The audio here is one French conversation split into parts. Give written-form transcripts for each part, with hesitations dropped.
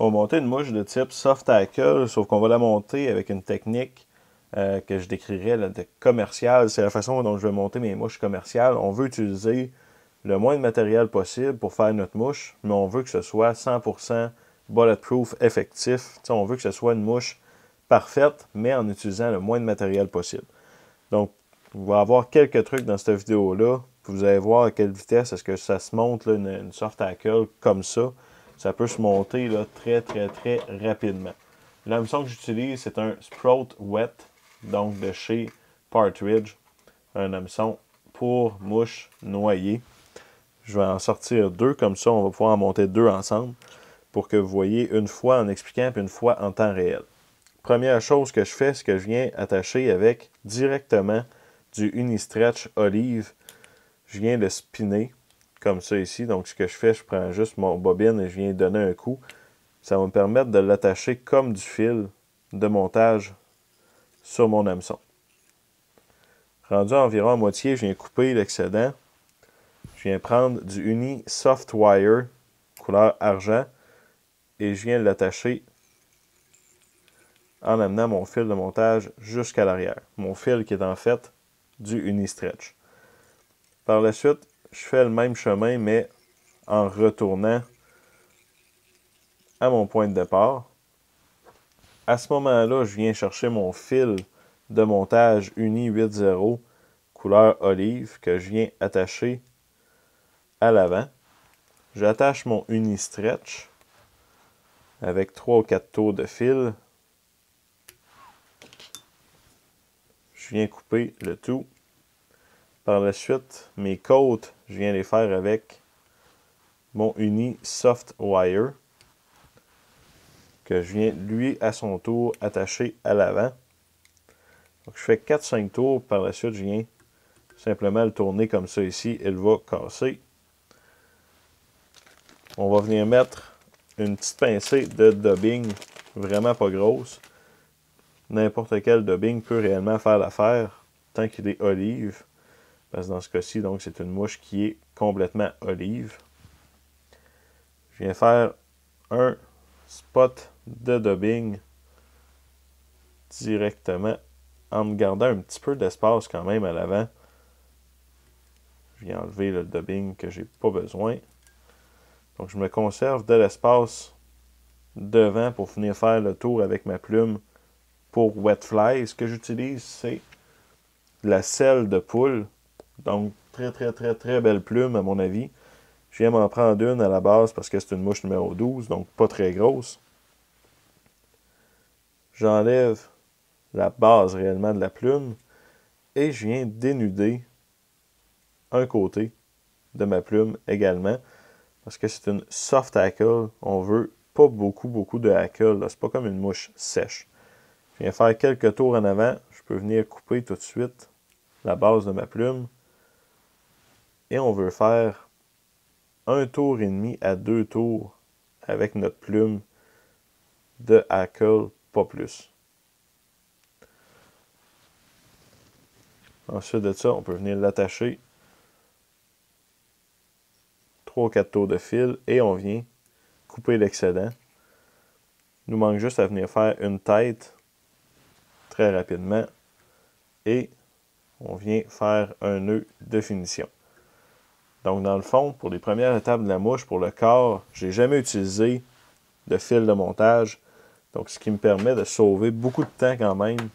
On va monter une mouche de type soft tackle, sauf qu'on va la monter avec une technique que je décrirais là, de commerciale. C'est la façon dont je vais monter mes mouches commerciales. On veut utiliser le moins de matériel possible pour faire notre mouche, mais on veut que ce soit 100% bulletproof effectif. T'sais, on veut que ce soit une mouche parfaite, mais en utilisant le moins de matériel possible. Donc, on va avoir quelques trucs dans cette vidéo-là. Vous allez voir à quelle vitesse est-ce que ça se monte, là, une soft tackle comme ça. Ça peut se monter là, très rapidement. L'hameçon que j'utilise, c'est un Sprout Wet, donc de chez Partridge. Un hameçon pour mouches noyées. Je vais en sortir deux, comme ça on va pouvoir en monter deux ensemble pour que vous voyez une fois en expliquant puis une fois en temps réel. Première chose que je fais, c'est que je viens attacher avec directement du Uni-Stretch Olive. Je viens le spinner comme ça ici. Donc ce que je fais, je prends juste mon bobine et je viens donner un coup. Ça va me permettre de l'attacher comme du fil de montage sur mon hameçon. Rendu environ à moitié, je viens couper l'excédent. Je viens prendre du Uni Soft Wire, couleur argent, et je viens l'attacher en amenant mon fil de montage jusqu'à l'arrière. Mon fil qui est en fait du Uni-Stretch. Par la suite, je fais le même chemin, mais en retournant à mon point de départ. À ce moment-là, je viens chercher mon fil de montage Uni 8.0 couleur olive que je viens attacher à l'avant. J'attache mon Uni-Stretch avec 3 ou 4 tours de fil. Je viens couper le tout. Par la suite, mes côtes, je viens les faire avec mon Uni Soft Wire que je viens, lui, à son tour, attacher à l'avant. Donc, je fais 4-5 tours. Par la suite, je viens simplement le tourner comme ça ici. Il va casser. On va venir mettre une petite pincée de dubbing, vraiment pas grosse. N'importe quel dubbing peut réellement faire l'affaire, tant qu'il est olive. Parce que dans ce cas-ci, donc, c'est une mouche qui est complètement olive. Je viens faire un spot de dubbing directement en me gardant un petit peu d'espace quand même à l'avant. Je viens enlever le dubbing que j'ai pas besoin. Donc je me conserve de l'espace devant pour venir faire le tour avec ma plume pour wet fly. Ce que j'utilise, c'est la selle de poule. Donc très belle plume à mon avis. Je viens m'en prendre une à la base parce que c'est une mouche numéro 12, donc pas très grosse. J'enlève la base réellement de la plume et je viens dénuder un côté de ma plume également parce que c'est une soft hackle. On veut pas beaucoup de hackle. C'est pas comme une mouche sèche. Je viens faire quelques tours en avant. Je peux venir couper tout de suite la base de ma plume. Et on veut faire un tour et demi à 2 tours avec notre plume de hackle, pas plus. Ensuite de ça, on peut venir l'attacher 3 ou 4 tours de fil et on vient couper l'excédent. Il nous manque juste à venir faire une tête très rapidement et on vient faire un nœud de finition. Donc dans le fond, pour les premières étapes de la mouche, pour le corps, j'ai jamais utilisé de fil de montage. Donc ce qui me permet de sauver beaucoup de temps quand même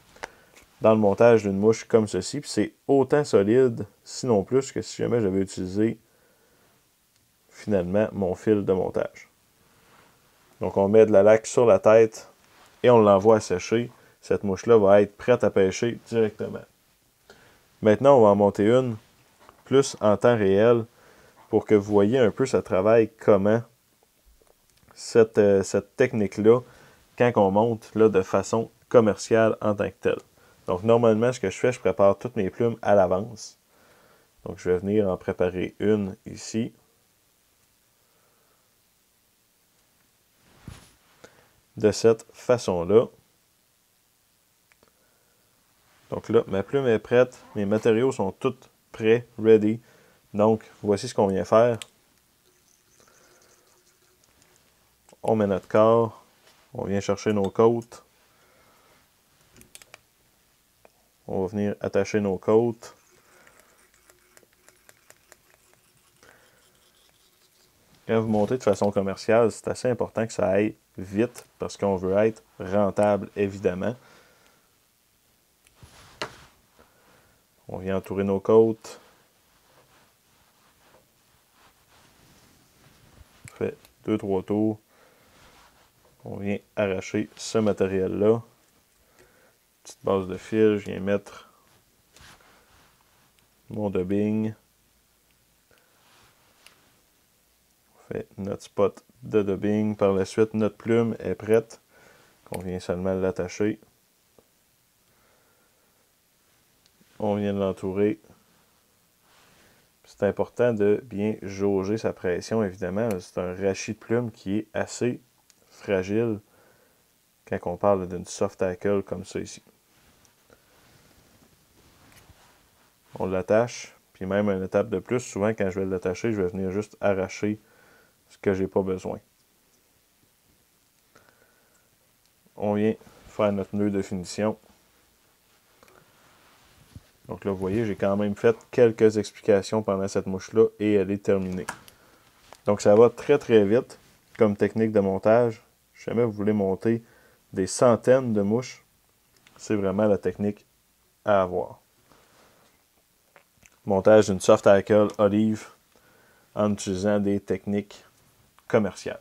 dans le montage d'une mouche comme ceci. Puis c'est autant solide, sinon plus, que si jamais j'avais utilisé finalement mon fil de montage. Donc on met de la laque sur la tête et on l'envoie à sécher. Cette mouche-là va être prête à pêcher directement. Maintenant, on va en monter une plus en temps réel pour que vous voyez un peu ce travail, comment cette technique-là, quand on monte là, de façon commerciale en tant que telle. Donc normalement, ce que je fais, je prépare toutes mes plumes à l'avance. Donc je vais venir en préparer une ici. De cette façon-là. Donc là, ma plume est prête. Mes matériaux sont tous prêts, ready. Donc, voici ce qu'on vient faire. On met notre corps. On vient chercher nos côtes. On va venir attacher nos côtes. Quand vous montez de façon commerciale, c'est assez important que ça aille vite parce qu'on veut être rentable, évidemment. On vient entourer nos côtes. On fait 2-3 tours. On vient arracher ce matériel-là. Petite base de fil, je viens mettre mon dubbing. On fait notre spot de dubbing. Par la suite, notre plume est prête. On vient seulement l'attacher. On vient de l'entourer. C'est important de bien jauger sa pression, évidemment. C'est un rachis de plume qui est assez fragile quand on parle d'une soft tackle comme ça ici. On l'attache, puis même une étape de plus, souvent quand je vais l'attacher, je vais venir juste arracher ce que j'ai pas besoin. On vient faire notre nœud de finition. Donc là, vous voyez, j'ai quand même fait quelques explications pendant cette mouche-là et elle est terminée. Donc ça va très très vite comme technique de montage. Si jamais vous voulez monter des centaines de mouches, c'est vraiment la technique à avoir. Montage d'une soft tackle olive en utilisant des techniques commerciales.